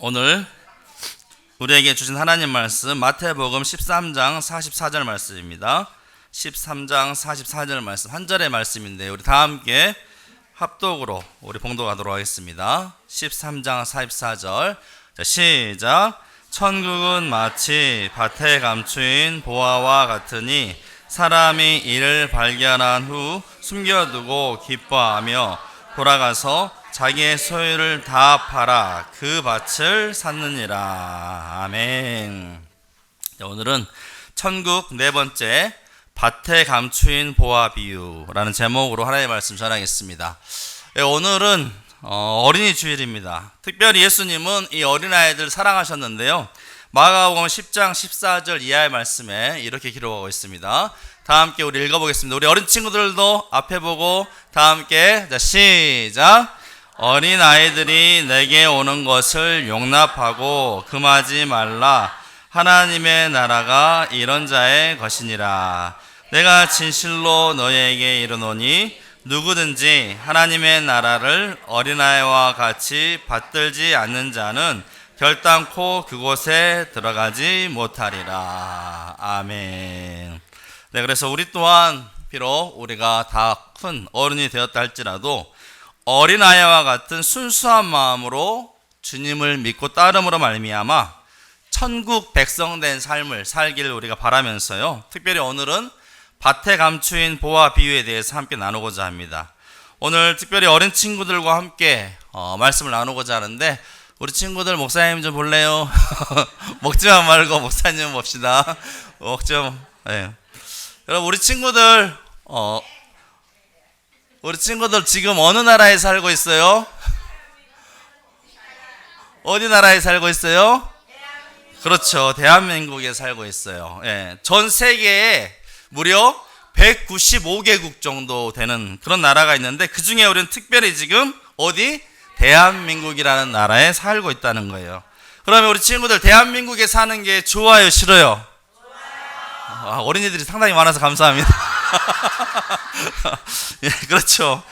오늘 우리에게 주신 하나님 말씀 마태복음 13장 44절 말씀입니다. 13장 44절 말씀, 한 절의 말씀인데 우리 다 함께 합독으로 우리 봉독하도록 하겠습니다. 13장 44절. 자, 시작. 천국은 마치 밭에 감추인 보화와 같으니 사람이 이를 발견한 후 숨겨두고 기뻐하며 돌아가서 자기의 소유를 다 팔아 그 밭을 샀느니라. 아멘. 오늘은 천국 네 번째 밭에 감추인 보화 비유라는 제목으로 하나님의 말씀 전하겠습니다. 오늘은 어린이 주일입니다. 특별히 예수님은 이 어린아이들 사랑하셨는데요. 마가복음 10장 14절 이하의 말씀에 이렇게 기록하고 있습니다. 다 함께 우리 읽어보겠습니다. 우리 어린 친구들도 앞에 보고 다 함께 시작. 어린 아이들이 내게 오는 것을 용납하고 금하지 말라. 하나님의 나라가 이런 자의 것이니라. 내가 진실로 너희에게 이르노니 누구든지 하나님의 나라를 어린아이와 같이 받들지 않는 자는 결단코 그곳에 들어가지 못하리라. 아멘. 네, 그래서 우리 또한 비록 우리가 다 큰 어른이 되었다 할지라도 어린아이와 같은 순수한 마음으로 주님을 믿고 따름으로 말미암아 천국 백성된 삶을 살기를 우리가 바라면서요. 특별히 오늘은 밭에 감추인 보화 비유에 대해서 함께 나누고자 합니다. 오늘 특별히 어린 친구들과 함께 말씀을 나누고자 하는데 우리 친구들 목사님 좀 볼래요? 먹지만 말고 목사님 봅시다. 먹지 마. 네. 여러분 우리 친구들 지금 어느 나라에 살고 있어요? 어디 나라에 살고 있어요? 그렇죠. 대한민국에 살고 있어요. 예, 전 세계에 무려 195개국 정도 되는 그런 나라가 있는데 그 중에 우리는 특별히 지금 어디? 대한민국이라는 나라에 살고 있다는 거예요. 그러면 우리 친구들 대한민국에 사는 게 좋아요, 싫어요? 어린이들이 상당히 많아서 감사합니다. 예, 그렇죠.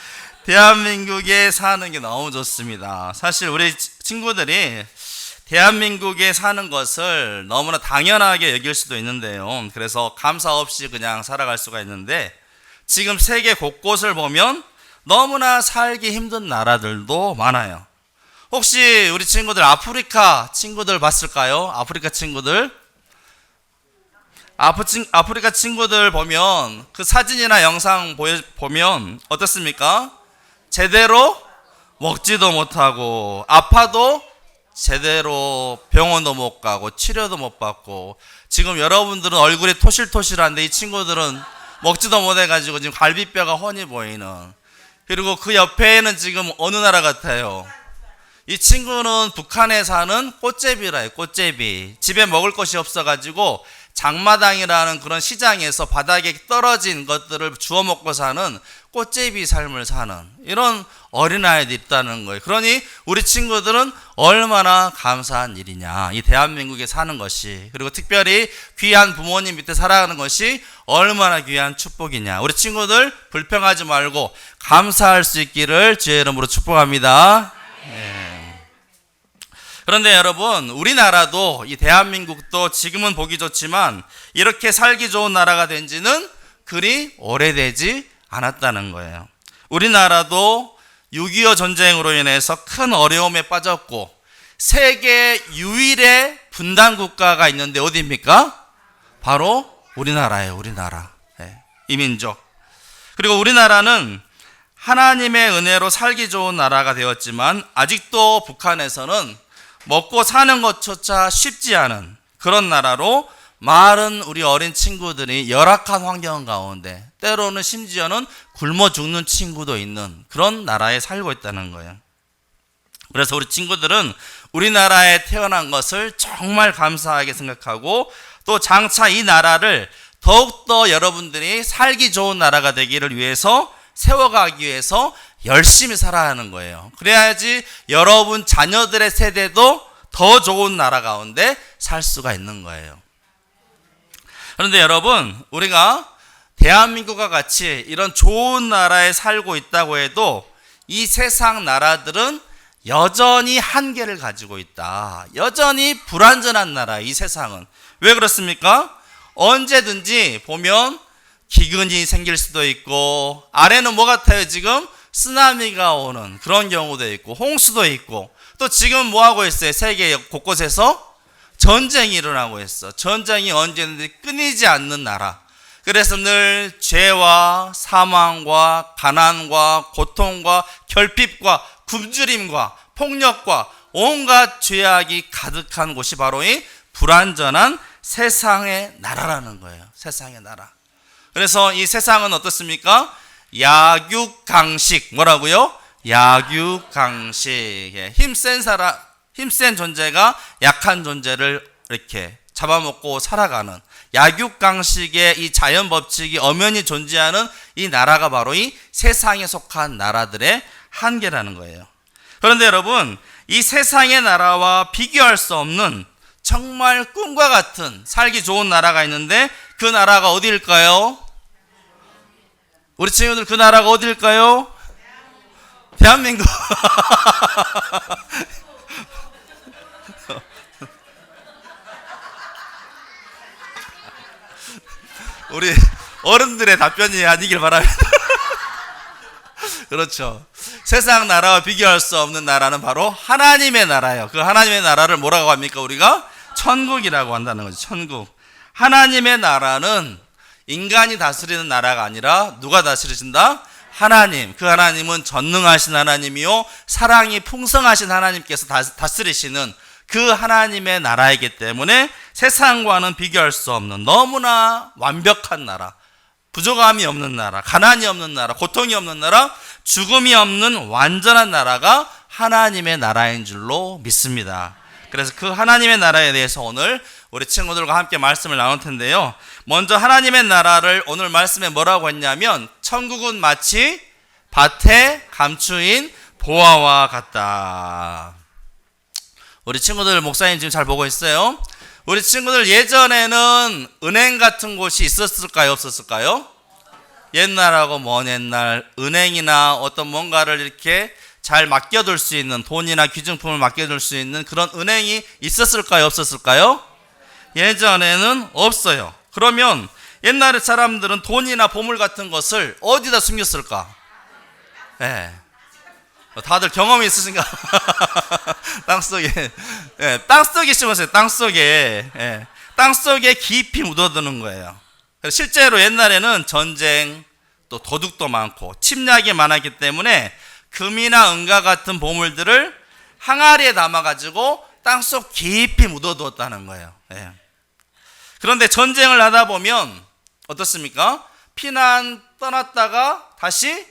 대한민국에 사는 게 너무 좋습니다. 사실 우리 친구들이 대한민국에 사는 것을 너무나 당연하게 여길 수도 있는데요. 그래서 감사 없이 그냥 살아갈 수가 있는데 지금 세계 곳곳을 보면 너무나 살기 힘든 나라들도 많아요. 혹시 우리 친구들 아프리카 친구들 봤을까요? 아프리카 친구들? 아프리카 친구들 보면 그 사진이나 영상 보면 어떻습니까? 제대로 먹지도 못하고 아파도 제대로 병원도 못 가고 치료도 못 받고 지금 여러분들은 얼굴이 토실토실한데 이 친구들은 먹지도 못해가지고 지금 갈비뼈가 훤히 보이는, 그리고 그 옆에는 지금 어느 나라 같아요? 이 친구는 북한에 사는 꽃제비라요. 꽃제비. 집에 먹을 것이 없어가지고 장마당이라는 그런 시장에서 바닥에 떨어진 것들을 주워 먹고 사는 꽃제비 삶을 사는 이런 어린아이들이 있다는 거예요. 그러니 우리 친구들은 얼마나 감사한 일이냐, 이 대한민국에 사는 것이, 그리고 특별히 귀한 부모님 밑에 살아가는 것이 얼마나 귀한 축복이냐. 우리 친구들 불평하지 말고 감사할 수 있기를 주의 이름으로 축복합니다. 네. 그런데 여러분, 우리나라도 이 대한민국도 지금은 보기 좋지만 이렇게 살기 좋은 나라가 된 지는 그리 오래되지 않았다는 거예요. 우리나라도 6.25 전쟁으로 인해서 큰 어려움에 빠졌고 세계 유일의 분단 국가가 있는데 어디입니까? 바로 우리나라예요. 우리나라. 네. 이민족. 그리고 우리나라는 하나님의 은혜로 살기 좋은 나라가 되었지만 아직도 북한에서는 먹고 사는 것조차 쉽지 않은 그런 나라로 많은 우리 어린 친구들이 열악한 환경 가운데 때로는 심지어는 굶어 죽는 친구도 있는 그런 나라에 살고 있다는 거예요. 그래서 우리 친구들은 우리나라에 태어난 것을 정말 감사하게 생각하고 또 장차 이 나라를 더욱더 여러분들이 살기 좋은 나라가 되기를 위해서 세워가기 위해서 열심히 살아야 하는 거예요. 그래야지 여러분 자녀들의 세대도 더 좋은 나라 가운데 살 수가 있는 거예요. 그런데 여러분, 우리가 대한민국과 같이 이런 좋은 나라에 살고 있다고 해도 이 세상 나라들은 여전히 한계를 가지고 있다. 여전히 불완전한 나라, 이 세상은. 왜 그렇습니까? 언제든지 보면 기근이 생길 수도 있고, 아래는 뭐 같아요? 지금 쓰나미가 오는 그런 경우도 있고, 홍수도 있고, 또 지금 뭐 하고 있어요? 세계 곳곳에서 전쟁이 일어나고 있어. 전쟁이 언제든지 끊이지 않는 나라. 그래서 늘 죄와 사망과 가난과 고통과 결핍과 굶주림과 폭력과 온갖 죄악이 가득한 곳이 바로 이 불완전한 세상의 나라라는 거예요. 세상의 나라. 그래서 이 세상은 어떻습니까? 약육강식. 뭐라고요? 약육강식. 힘센 존재가 약한 존재를 이렇게 잡아먹고 살아가는 약육강식의 이 자연 법칙이 엄연히 존재하는 이 나라가 바로 이 세상에 속한 나라들의 한계라는 거예요. 그런데 여러분, 이 세상의 나라와 비교할 수 없는 정말 꿈과 같은 살기 좋은 나라가 있는데, 그 나라가 어디일까요? 우리 친구들, 그 나라가 어디일까요? 대한민국. 우리 어른들의 답변이 아니길 바랍니다. 그렇죠. 세상 나라와 비교할 수 없는 나라는 바로 하나님의 나라예요. 그 하나님의 나라를 뭐라고 합니까? 우리가 천국이라고 한다는 거죠. 천국. 하나님의 나라는 인간이 다스리는 나라가 아니라 누가 다스리신다? 하나님. 그 하나님은 전능하신 하나님이요, 사랑이 풍성하신 하나님께서 다스리시는 그 하나님의 나라이기 때문에 세상과는 비교할 수 없는 너무나 완벽한 나라, 부족함이 없는 나라, 가난이 없는 나라, 고통이 없는 나라, 죽음이 없는 완전한 나라가 하나님의 나라인 줄로 믿습니다. 그래서 그 하나님의 나라에 대해서 오늘 우리 친구들과 함께 말씀을 나눌 텐데요. 먼저 하나님의 나라를 오늘 말씀에 뭐라고 했냐면, 천국은 마치 밭에 감추인 보화와 같다. 우리 친구들, 목사님 지금 잘 보고 있어요? 우리 친구들, 예전에는 은행 같은 곳이 있었을까요? 없었을까요? 옛날하고 먼 옛날 은행이나 어떤 뭔가를 이렇게 잘 맡겨둘 수 있는, 돈이나 귀중품을 맡겨둘 수 있는 그런 은행이 있었을까요? 없었을까요? 예전에는 없어요. 그러면 옛날에 사람들은 돈이나 보물 같은 것을 어디다 숨겼을까? 네. 다들 경험이 있으신가? 땅속에. 네, 땅속에 심었어요. 땅속에. 네, 땅속에 깊이 묻어두는 거예요. 실제로 옛날에는 전쟁, 또 도둑도 많고 침략이 많았기 때문에 금이나 은과 같은 보물들을 항아리에 담아가지고 땅속 깊이 묻어두었다는 거예요. 네. 그런데 전쟁을 하다 보면 어떻습니까? 피난 떠났다가 다시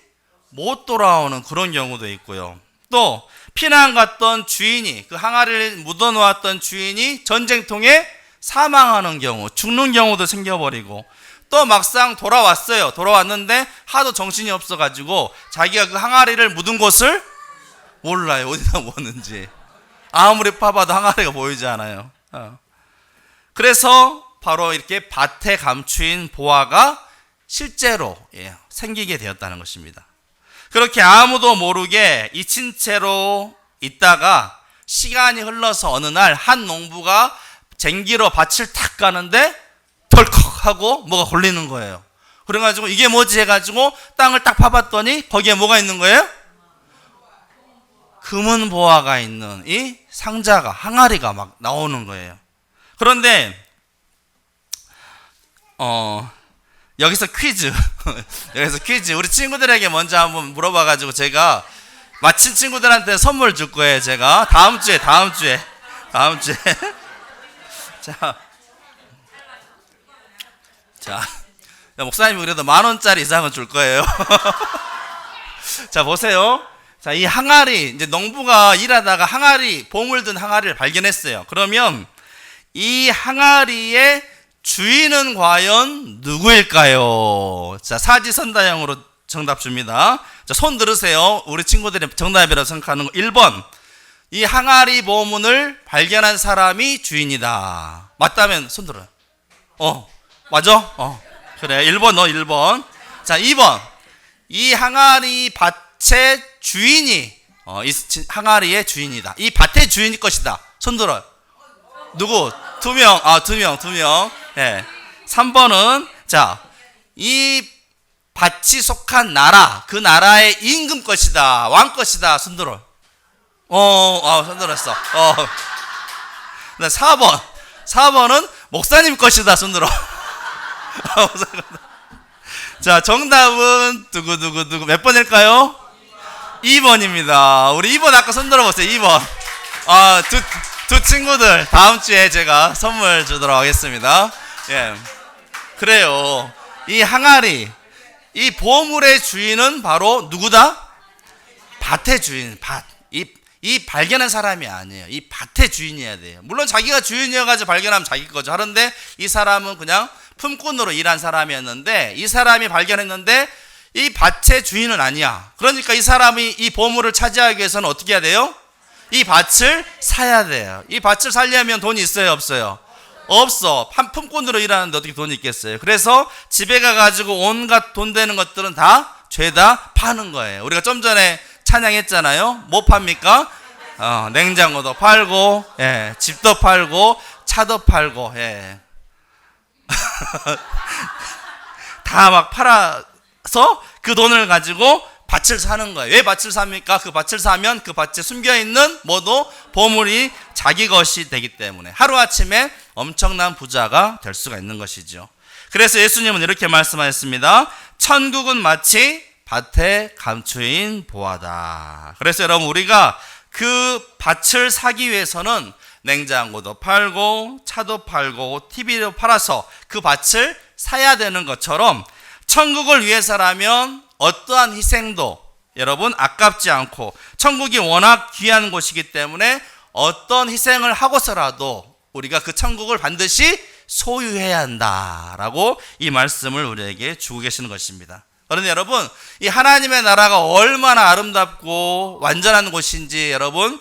못 돌아오는 그런 경우도 있고요. 또 피난 갔던 주인이, 그 항아리를 묻어놓았던 주인이 전쟁통에 사망하는 경우, 죽는 경우도 생겨버리고, 또 막상 돌아왔어요. 돌아왔는데 하도 정신이 없어가지고 자기가 그 항아리를 묻은 곳을 몰라요. 어디다 묻었는지. 아무리 파봐도 항아리가 보이지 않아요. 그래서 바로 이렇게 밭에 감추인 보화가 실제로 생기게 되었다는 것입니다. 그렇게 아무도 모르게 잊힌 채로 있다가 시간이 흘러서 어느 날 한 농부가 쟁기로 밭을 탁 가는데 덜컥 하고 뭐가 걸리는 거예요. 그래가지고 이게 뭐지 해가지고 땅을 딱 파봤더니 거기에 뭐가 있는 거예요? 금은 보화가 있는 이 상자가, 항아리가 막 나오는 거예요. 그런데 여기서 퀴즈. 여기서 퀴즈. 우리 친구들에게 먼저 한번 물어봐가지고 제가 마친 친구들한테 선물 줄 거예요. 제가 다음 주에. 자, 목사님이 그래도 10,000원짜리 이상은 줄 거예요. 자, 보세요. 자, 이 항아리, 이제 농부가 일하다가 항아리, 보물 든 항아리를 발견했어요. 그러면 이 항아리의 주인은 과연 누구일까요? 자, 사지선다형으로 정답 줍니다. 자, 손 들으세요. 우리 친구들이 정답이라고 생각하는 거. 1번. 이 항아리 보물을 발견한 사람이 주인이다. 맞다면 손 들어요. 맞아? 그래. 1번 너 1번. 자, 2번. 이 항아리 밭의 주인이 항아리의 주인이다. 이 밭의 주인이 것이다. 손들어요. 누구? 두 명. 두 명. 예. 3번은 이 밭이 속한 나라, 그 나라의 임금 것이다. 왕 것이다. 손들어. 손들었어. 4번은 목사님 것이다. 손들어. 자, 정답은 누구 몇 번일까요? 2번입니다. 우리 2번 아까 손들어 보세요. 2번. 두 친구들 다음 주에 제가 선물 주도록 하겠습니다. 예. 그래요. 이 항아리, 이 보물의 주인은 바로 누구다? 밭의 주인, 밭. 이 발견한 사람이 아니에요. 이 밭의 주인이어야 돼요. 물론 자기가 주인이어가지고 발견하면 자기 거죠. 하는데 이 사람은 그냥 품꾼으로 일한 사람이었는데 이 사람이 발견했는데 이 밭의 주인은 아니야. 그러니까 이 사람이 이 보물을 차지하기 위해서는 어떻게 해야 돼요? 이 밭을 사야 돼요. 이 밭을 살려면 돈이 있어요, 없어요? 없어. 품꾼으로 일하는데 어떻게 돈이 있겠어요? 그래서 집에 가가지고 온갖 돈 되는 것들은 다 죄다 파는 거예요. 우리가 좀 전에 찬양했잖아요. 뭐 팝니까? 냉장고도 팔고, 예, 집도 팔고, 차도 팔고, 예. 다 막 팔아서 그 돈을 가지고 밭을 사는 거예요. 왜 밭을 삽니까? 그 밭을 사면 그 밭에 숨겨있는 뭐도 보물이 자기 것이 되기 때문에 하루아침에 엄청난 부자가 될 수가 있는 것이죠. 그래서 예수님은 이렇게 말씀하셨습니다. 천국은 마치 밭의 감추인 보화다. 그래서 여러분, 우리가 그 밭을 사기 위해서는 냉장고도 팔고 차도 팔고 TV도 팔아서 그 밭을 사야 되는 것처럼 천국을 위해서라면 어떠한 희생도 여러분 아깝지 않고, 천국이 워낙 귀한 곳이기 때문에 어떤 희생을 하고서라도 우리가 그 천국을 반드시 소유해야 한다라고 이 말씀을 우리에게 주고 계시는 것입니다. 그런데 여러분, 이 하나님의 나라가 얼마나 아름답고 완전한 곳인지 여러분,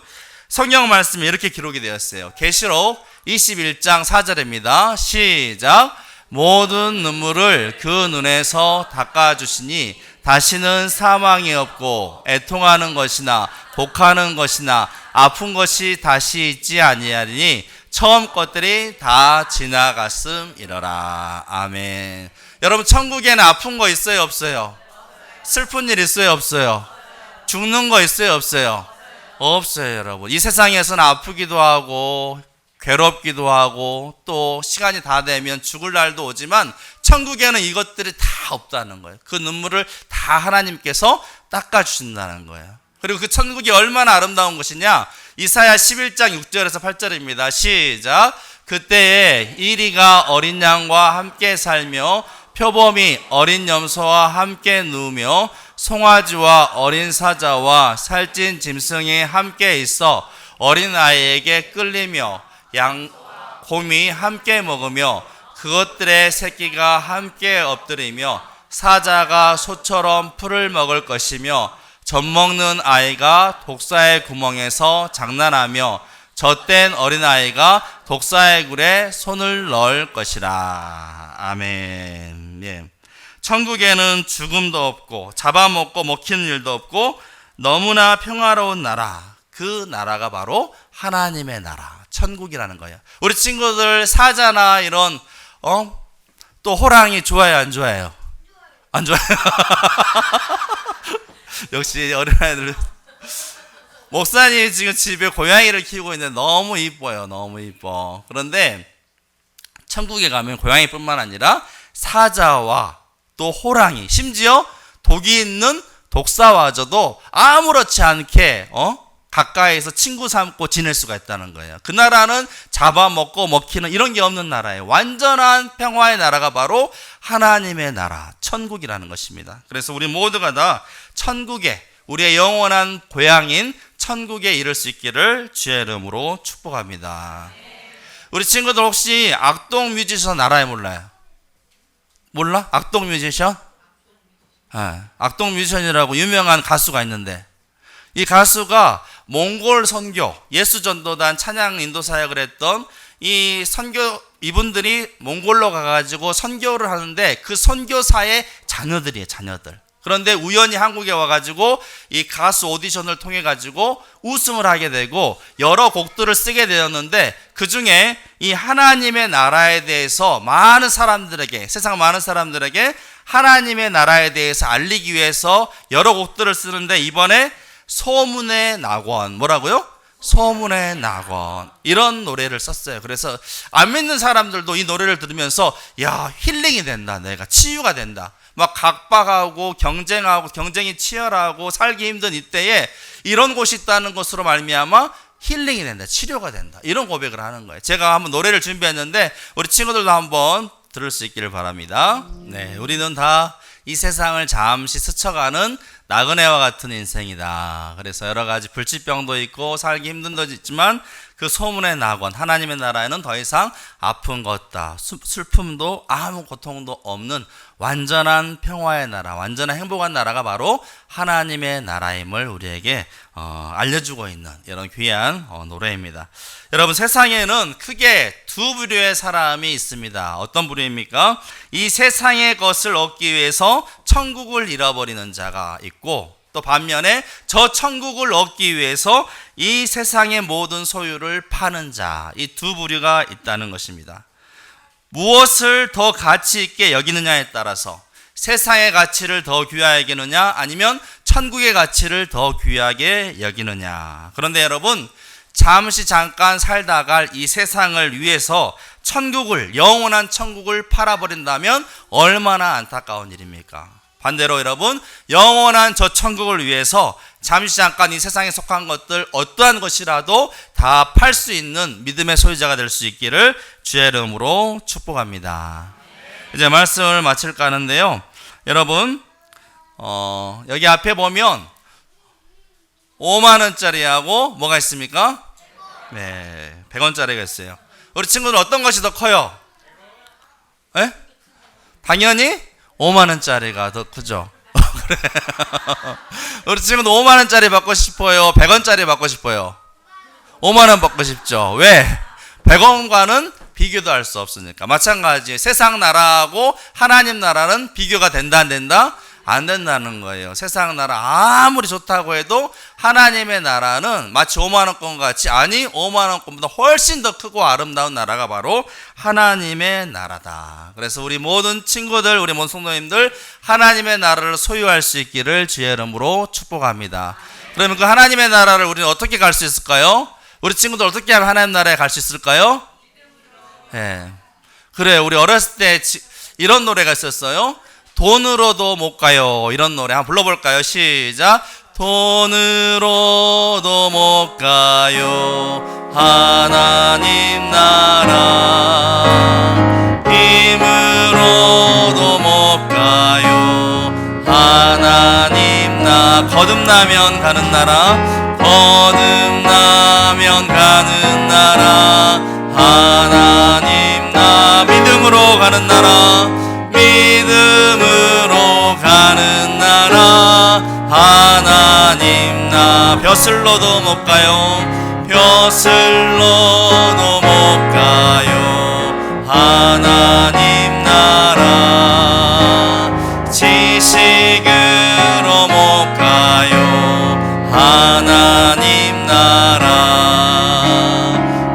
성경 말씀이 이렇게 기록이 되었어요. 계시록 21장 4절입니다. 시작. 모든 눈물을 그 눈에서 닦아주시니 다시는 사망이 없고 애통하는 것이나 곡하는 것이나 아픈 것이 다시 있지 아니하리니 처음 것들이 다 지나갔음이러라. 아멘. 여러분, 천국에는 아픈 거 있어요, 없어요? 슬픈 일 있어요, 없어요? 죽는 거 있어요, 없어요? 없어요, 여러분. 이 세상에서는 아프기도 하고 괴롭기도 하고 또 시간이 다 되면 죽을 날도 오지만 천국에는 이것들이 다 없다는 거예요. 그 눈물을 다 하나님께서 닦아주신다는 거예요. 그리고 그 천국이 얼마나 아름다운 것이냐? 이사야 11장 6절에서 8절입니다. 시작. 그때에 이리가 어린 양과 함께 살며 표범이 어린 염소와 함께 누우며 송아지와 어린 사자와 살찐 짐승이 함께 있어 어린 아이에게 끌리며 곰이 함께 먹으며 그것들의 새끼가 함께 엎드리며 사자가 소처럼 풀을 먹을 것이며 젖먹는 아이가 독사의 구멍에서 장난하며 젖된 어린아이가 독사의 굴에 손을 넣을 것이라. 아멘. 예. 천국에는 죽음도 없고 잡아먹고 먹히는 일도 없고 너무나 평화로운 나라, 그 나라가 바로 하나님의 나라, 천국이라는 거예요. 우리 친구들 사자나 이런 또 호랑이 좋아해요, 안 좋아해요? 안 좋아해요. 역시 어린아이들. 목사님이 지금 집에 고양이를 키우고 있는데 너무 이뻐요. 너무 이뻐. 그런데 천국에 가면 고양이뿐만 아니라 사자와 또 호랑이, 심지어 독이 있는 독사와저도 아무렇지 않게 가까이서 친구 삼고 지낼 수가 있다는 거예요. 그 나라는 잡아먹고 먹히는 이런 게 없는 나라예요. 완전한 평화의 나라가 바로 하나님의 나라, 천국이라는 것입니다. 그래서 우리 모두가 다 천국에, 우리의 영원한 고향인 천국에 이를 수 있기를 주의 이름으로 축복합니다. 우리 친구들 혹시 악동 뮤지션 알아요, 몰라요? 몰라? 악동 뮤지션? 네, 악동 뮤지션이라고 유명한 가수가 있는데, 이 가수가 몽골 선교, 예수전도단 찬양 인도 사역을 했던 이 선교, 이분들이 몽골로 가가지고 선교를 하는데 그 선교사의 자녀들이에요, 자녀들. 그런데 우연히 한국에 와가지고 이 가수 오디션을 통해 가지고 우승을 하게 되고 여러 곡들을 쓰게 되었는데, 그 중에 이 하나님의 나라에 대해서 많은 사람들에게, 세상 많은 사람들에게 하나님의 나라에 대해서 알리기 위해서 여러 곡들을 쓰는데, 이번에 소문의 낙원, 뭐라고요? 소문의 낙원, 이런 노래를 썼어요. 그래서 안 믿는 사람들도 이 노래를 들으면서 야, 힐링이 된다, 내가 치유가 된다, 막 각박하고 경쟁하고 경쟁이 치열하고 살기 힘든 이때에 이런 곳이 있다는 것으로 말미암아 힐링이 된다, 치료가 된다, 이런 고백을 하는 거예요. 제가 한번 노래를 준비했는데 우리 친구들도 한번 들을 수 있기를 바랍니다. 네, 우리는 다 이 세상을 잠시 스쳐가는 나그네와 같은 인생이다. 그래서 여러 가지 불치병도 있고 살기 힘든 것도 있지만 그 소문의 낙원, 하나님의 나라에는 더 이상 아픈 것다, 슬픔도 아무 고통도 없는 완전한 평화의 나라, 완전한 행복한 나라가 바로 하나님의 나라임을 우리에게 알려주고 있는 이런 귀한 노래입니다. 여러분, 세상에는 크게 두 부류의 사람이 있습니다. 어떤 부류입니까? 이 세상의 것을 얻기 위해서 천국을 잃어버리는 자가 있고, 또 반면에 저 천국을 얻기 위해서 이 세상의 모든 소유를 파는 자, 이 두 부류가 있다는 것입니다. 무엇을 더 가치 있게 여기느냐에 따라서 세상의 가치를 더 귀하게 여기느냐, 아니면 천국의 가치를 더 귀하게 여기느냐. 그런데 여러분, 잠깐 살다갈 이 세상을 위해서 천국을, 영원한 천국을 팔아버린다면 얼마나 안타까운 일입니까? 반대로 여러분, 영원한 저 천국을 위해서 잠깐 이 세상에 속한 것들 어떠한 것이라도 다 팔 수 있는 믿음의 소유자가 될 수 있기를 주의 이름으로 축복합니다. 이제 말씀을 마칠까 하는데요. 여러분, 여기 앞에 보면 5만 원짜리하고 뭐가 있습니까? 네, 100원짜리가 있어요. 우리 친구들 어떤 것이 더 커요? 네? 당연히 5만 원짜리가 더 크죠. 그래. 우리 친구들 5만 원짜리 받고 싶어요? 100원짜리 받고 싶어요? 5만 원 받고 싶죠. 왜? 100원과는 비교도 할 수 없으니까. 마찬가지, 세상 나라하고 하나님 나라는 비교가 된다, 안 된다? 안 된다는 거예요. 세상 나라 아무리 좋다고 해도 하나님의 나라는 마치 5만 원권 같이, 아니 5만 원권보다 훨씬 더 크고 아름다운 나라가 바로 하나님의 나라다. 그래서 우리 모든 친구들, 우리 모든 성도님들 하나님의 나라를 소유할 수 있기를 주의 이름으로 축복합니다. 그러면 그 하나님의 나라를 우리는 어떻게 갈 수 있을까요? 우리 친구들 어떻게 하면 하나님 나라에 갈 수 있을까요? 네. 그래, 우리 어렸을 때 이런 노래가 있었어요. 돈으로도 못 가요, 이런 노래 한번 불러볼까요? 시작. 돈으로도 못 가요 하나님 나라, 힘으로도 못 가요 하나님 나라. 거듭나면 가는 나라, 거듭나면 가는 나라, 하나님 나라. 믿음으로 가는 나라, 믿음으로 가는 나라, 하나님 나라. 벼슬로도 못 가요, 벼슬로도 못 가요 하나님 나라, 지식으로 못 가요 하나님 나라,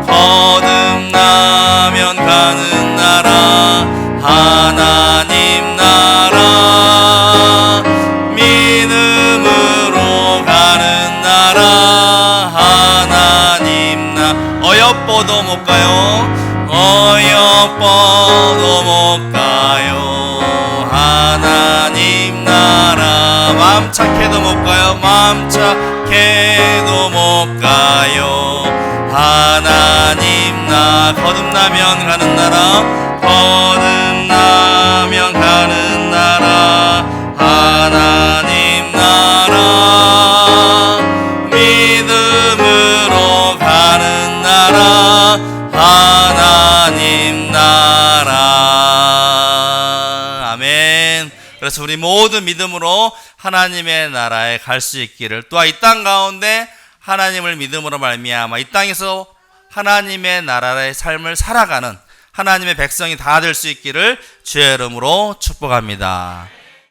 거듭나면 가는 나라, 하나님 나라, 믿음으로 가는 나라, 하나님 나라. 어여뻐도 못 가요, 어여뻐도 못 가요 하나님 나라, 마음 착해도 못 가요, 마음 착해도 못 가요 하나님 나라. 거듭나면 가는 나라, 거듭나면 가는 나라, 하나님 나라, 믿음으로 가는 나라, 하나님 나라. 아멘. 그래서 우리 모든 믿음으로 하나님의 나라에 갈 수 있기를, 또한 이 땅 가운데 하나님을 믿음으로 말미암아 이 땅에서 하나님의 나라의 삶을 살아가는 하나님의 백성이 다 될 수 있기를 주의 이름으로 축복합니다.